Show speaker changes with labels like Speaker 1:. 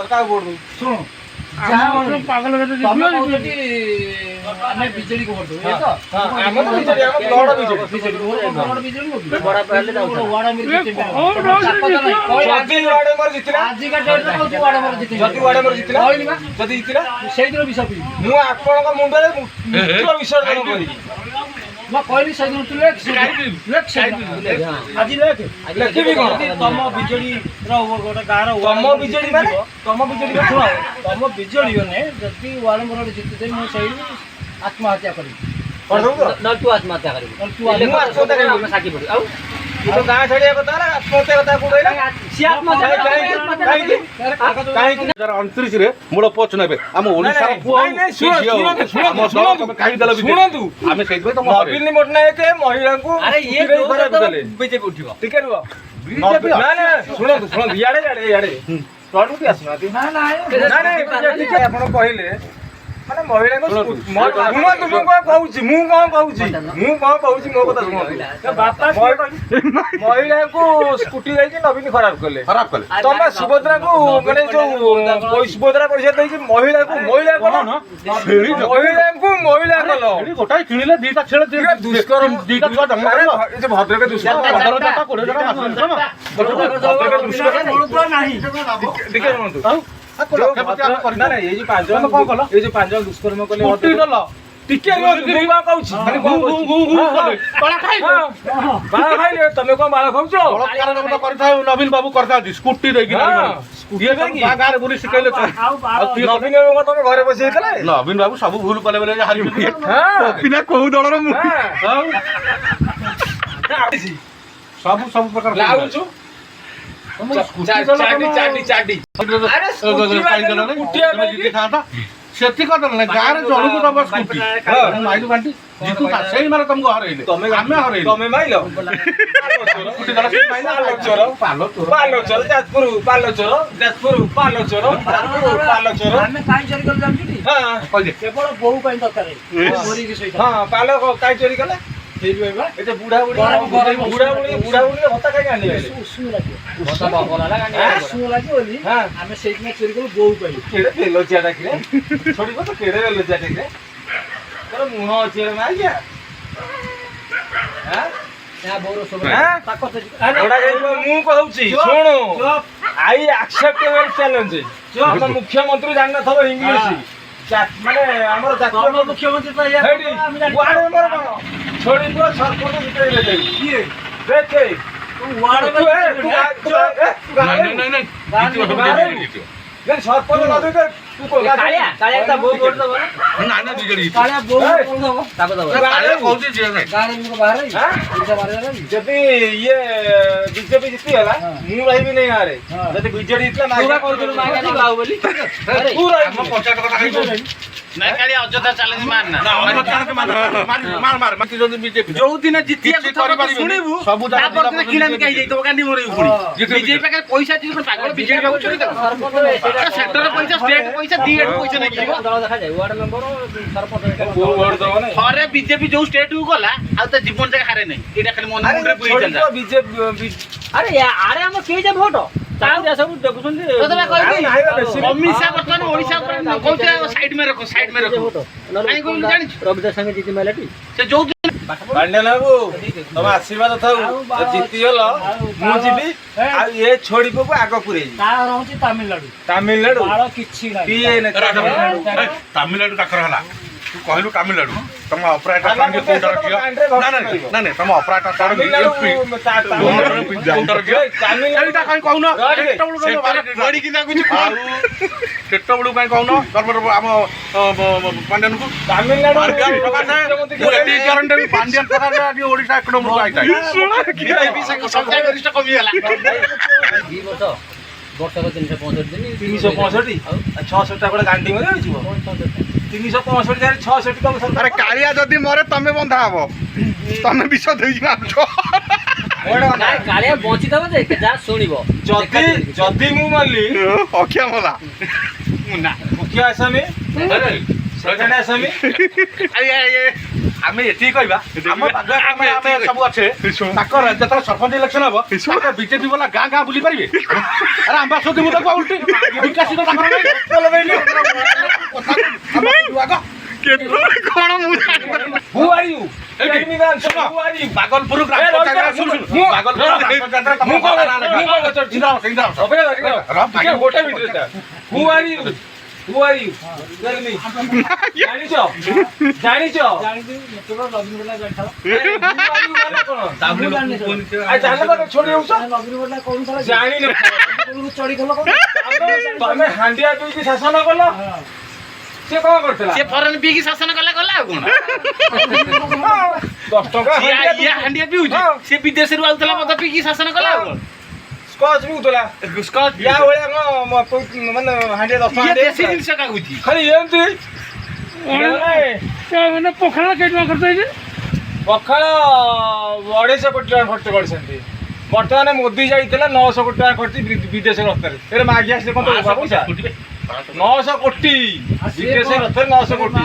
Speaker 1: का वोट दो सुन
Speaker 2: पागल बीजेडी को वोट दो
Speaker 1: हम तो बीजेडी हम ब्लड बीजेडी
Speaker 2: ब्लड बीजेडी को
Speaker 3: बड़ा पहले जाऊ
Speaker 2: वाड़ा मिल जदी
Speaker 1: वाड़े मर जितला
Speaker 2: आज का डेट में कोन वाड़ा मर जदी
Speaker 1: जदी वाड़े मर जितला
Speaker 2: कहली बा
Speaker 1: जदी जितला
Speaker 2: सेई दिन विषय पी
Speaker 1: मु आपण का मुंडे मुख्य विसर्जन करी
Speaker 2: मैं कहली सेई दिन तू लेख आज लेख
Speaker 1: लेखिबी कोन
Speaker 2: तम बीजेडी रो गोटा गारो
Speaker 1: तम बीजेडी माने तम बीजेडी का
Speaker 2: सुनो तम बीजेडी ने जदी वाड़ा मर जितते दे मु सेई आत्महत्या करी
Speaker 1: कर दो
Speaker 3: न तू आत्महत्या करिबो
Speaker 2: तू
Speaker 1: आत्महत्या करिबो
Speaker 3: हम साकी पड़ी आउ
Speaker 1: ये तो गां छड़िया बता रे आत्महत्या कथा कोडैला
Speaker 3: सी आत्महत्या
Speaker 1: काई
Speaker 4: 2029 रे मोड़ पोच नेबे हम ओडिसा पुओ
Speaker 1: शुणु
Speaker 4: आमे सेइबे तो
Speaker 1: नवीन पटनायक महिला को
Speaker 3: अरे ये बीजेपी उठिबो
Speaker 1: टिके रुह बीजेपी ना ना शुणु याडे स्टॉल को आसना
Speaker 2: ना ना
Speaker 1: ना बीजेपी आपण कहले माने महिला को शुणु तुम को कहूची मु कहूची मो कथा शुणु
Speaker 2: बापा
Speaker 1: महिला को स्कूटी जाई नवीन खराब कले तमे सुभद्रा को माने जो सुभद्रा पैसा देई महिला को महिला कलो
Speaker 4: गोटाई किनिले दीटा छेड़
Speaker 1: दुष्कर्म
Speaker 4: दीटा जंगल
Speaker 1: ये जो भद्रक दुष्कर्म
Speaker 2: नहीं
Speaker 1: टिके शुणु ना ना ये जो पांच जन दुष्कर्म कले टिके बाळ खाइले तमे को बाळ खाउछो
Speaker 4: नवीन बाबू करता स्कूटी देगी गाँव बुली शिखैले
Speaker 1: नवीन बाबू तमे घरे बसी हेतले
Speaker 4: नवीन बाबू सब भूल कले बेले हारि बिना कहू दलर मु सब प्रकार
Speaker 1: लाउछु चाटी
Speaker 4: अरे स्कूटी था सेति कदल गाँव रे जणु को दबा स्कूटी माइलु बांटी जीतू सेही मारे तुमको हरैले
Speaker 1: तमे
Speaker 4: हरैले
Speaker 1: तमे माइलो
Speaker 4: स्कूटी दला से
Speaker 1: पालो चोर
Speaker 2: हमें काई चोरी कर जामछी
Speaker 1: हां
Speaker 4: कहले
Speaker 2: केवल बहु पई दरकार मोरी के सहित
Speaker 1: हां पालो काई चोरी कले ठीक है बा एते बुढ़ा बुढ़ी भत्ता काई आनी
Speaker 2: सुन लागे
Speaker 3: बता बाबा लगा
Speaker 2: सुन लागे बोली
Speaker 1: हां
Speaker 2: हमें सेही में चोरी कर बहु पई
Speaker 1: केड़े बेलो चियाटा के छोड़ी को तो केड़े बेलो चियाटा के तर मुह अछि रे मार गया हां
Speaker 2: ना बोरो सब
Speaker 1: हां
Speaker 2: ताकत
Speaker 1: ओडा गई मु कहउची सुनो आई एक्सेप्टेबल चैलेंज हम मुख्यमंत्री जानना थबो इंग्लिश माने हमर जातीय
Speaker 2: मुख्यमंत्री तो ये
Speaker 1: वार्ड मेंबर कोन छोड़ी को सरपंच जितै ले जाई की रे देखे
Speaker 2: वार्ड में
Speaker 4: नहीं
Speaker 1: ये सरपंच न देखे तू को
Speaker 3: कालिया ता बहु वोट दबो
Speaker 4: ना बिगड़ी
Speaker 2: काले बहु कोन दबो
Speaker 3: ताको दबो
Speaker 4: काले कहउची जे नहीं
Speaker 2: गाड़ी में बाहर है
Speaker 1: हां
Speaker 2: इनका बाहर है
Speaker 1: जदी ये बीजेपी जीती हला मु रही नहीं आ रे जदी बीजेडी जितला
Speaker 3: पूरा कहउछु मागा नहीं बाहु बोली अरे
Speaker 1: पूरा
Speaker 4: हम पंचायत कथा कहि
Speaker 5: नहीं खाली अଯଥା चैलेंज मारना
Speaker 4: ना हम पंचायत मार मत जदी बीजेपी
Speaker 5: जो दिन जितिया कथा सुनिबु
Speaker 4: सब
Speaker 5: तापर दिन किना में कहि जाई तो गांधी मोरे उपुरी बीजेपी पाके पैसा दी पागल बीजेपी पाके चोरी दे सेक्टर पैसा स्टेट पैसा दी एट पैसा नहीं गिबो
Speaker 3: दल देखा जाय वार्ड मेंबर सरपंच
Speaker 1: वो वोट दबो नहीं
Speaker 5: अरे बीजेपी जो स्टेट को गला आ त जीवन जगह हारे नहीं एटा खाली मन मुंडे बुई चलजा
Speaker 1: बीजेपी
Speaker 3: अरे यार हम के जे वोट ताऊ जा सब देखुछन
Speaker 5: तो तमे कहि अमिशा बर्तन ओडिसा पर कहते साइड में रखो काई कोइ जानि
Speaker 3: रविदास संगे जीती मेलाटी
Speaker 5: से जो
Speaker 1: पांड्या बाबू तुम आशीर्वाद थाउ जीती हलो मु जीबी आ ये छोड़ी को आग पुरे
Speaker 2: ता रहउची
Speaker 1: तमिलनाडु
Speaker 2: बाळ किछि नाही
Speaker 1: पीए ने
Speaker 4: तमिलनाडु काकर हला तू कहलु तमिलनाडु तुम ऑपरेटर संगे कोंडर कियो ना ना तुम ऑपरेटर संगे एमपी कोंडर कियो तमिलनाडु का काई कहउनो
Speaker 5: गड़ी किना कुछ
Speaker 4: केट बडू काई कहउनो सरवर हम पांड्यन को
Speaker 1: तमिलनाडु
Speaker 4: एटी गारंटी पांड्यन कथा आदि ओडिसा एकदम बडू आइता
Speaker 5: बीजेपी से संख्या गरिष्ठ कमी होला
Speaker 3: 2 वर्ष को 365 दिन
Speaker 1: 365 66 टा गांडी में आइछो 365 जारे 66 कम सरकार
Speaker 4: अरे कालिया जदी मरे तमे बंधा हबो तमे विष देई ना
Speaker 3: नाय कालिया बंची दबो जे जा सुनिबो
Speaker 1: जदी मु मानली
Speaker 4: अखिया मला
Speaker 1: मुना मुखिया आसामी
Speaker 4: अरे
Speaker 1: ସେକେଣ୍ଡ ଆସାମୀ
Speaker 4: ଆମେ ଏତିକି କହିବା ଆମ ଆମେ ସବୁ ଅଛେ ତାଙ୍କର ଯେତେବେଳେ ସରପଞ୍ଚ ଇଲେକ୍ସନ ହବ ବିଜେପି ବାଲା ଗାଁ ଗାଁ ବୁଲି ପାରିବେ ଆରେ ଆମ ଆସନ୍ତି ମୁଁ ତାକୁ ଉଲ୍ଟି ବିକାଶିତ ତାଙ୍କର
Speaker 5: କଣ ମୁଁ
Speaker 1: Who are you? Tell me the answer. Who are you?
Speaker 4: Bagalpur ଗ୍ରାମ ପଞ୍ଚାୟତ ବାଗଲପୁର ଗ୍ରାମ ପଞ୍ଚାୟତ
Speaker 1: ଗୋଟେ minute Who are you? Who are you? Tell me. ଜାଣିଛ
Speaker 2: ଜାଣିଛୁ ମତଲବ ନବୀନ ପଟ୍ଟନାୟକ ଜାଣିଥାଅ
Speaker 1: ଛୋଡ଼ି ଯାଉଛ
Speaker 2: ନବୀନ ପଟ୍ଟନାୟକ କହୁଥିଲା
Speaker 1: ଜାଣିନ
Speaker 2: ଚଢିଗଲ
Speaker 1: ତମେ ହାଣ୍ଡିଆ ପିଇକି ଶାସନ କଲ ସେ କଣ କରିଥିଲା
Speaker 5: ସେ ଫରେନ ପିଇକି ଶାସନ କଲା ଗଲା ଆଉ କଣ
Speaker 1: 10 ଟଙ୍କା
Speaker 5: ଇଏ ହାଣ୍ଡିଆ ପିଉଛି ସେ ବିଦେଶରୁ ଆଉଥିଲା ମଦ ପିଇକି ଶାସନ କଲା ଆଉ କଣ
Speaker 1: ସ୍କଚ୍ ପିଉଥିଲା
Speaker 5: ସ୍କଚ୍
Speaker 1: ୟା ଭଳିଆ କଣ ମାନେ ହାଣ୍ଡିଆ 10
Speaker 5: ଇଏ
Speaker 1: ଟଙ୍କା
Speaker 5: ଦେଶୀ ଜିନିଷ କାଗୁଛି
Speaker 1: ଖାଲି ଏମିତି
Speaker 2: ମାନେ ପଖାଳ କେତେ ଟଙ୍କା ଖର୍ଚ୍ଚ ହେଇଛି
Speaker 1: ପଖାଳ 250 କୋଟି ଟଙ୍କା ଖର୍ଚ୍ଚ କରିଛନ୍ତି ବର୍ତ୍ତମାନ ମୋଦି ଯାଇଥିଲା 900 କୋଟି ଟଙ୍କା ଖର୍ଚ୍ଚ ବିଦେଶ ରସ୍ତାରେ ଏରେ ମାଗି ଆସିଲେ କଣ ପଇସା 900 କୋଟି ବିଦେଶ ରସ୍ତାରେ 900 କୋଟି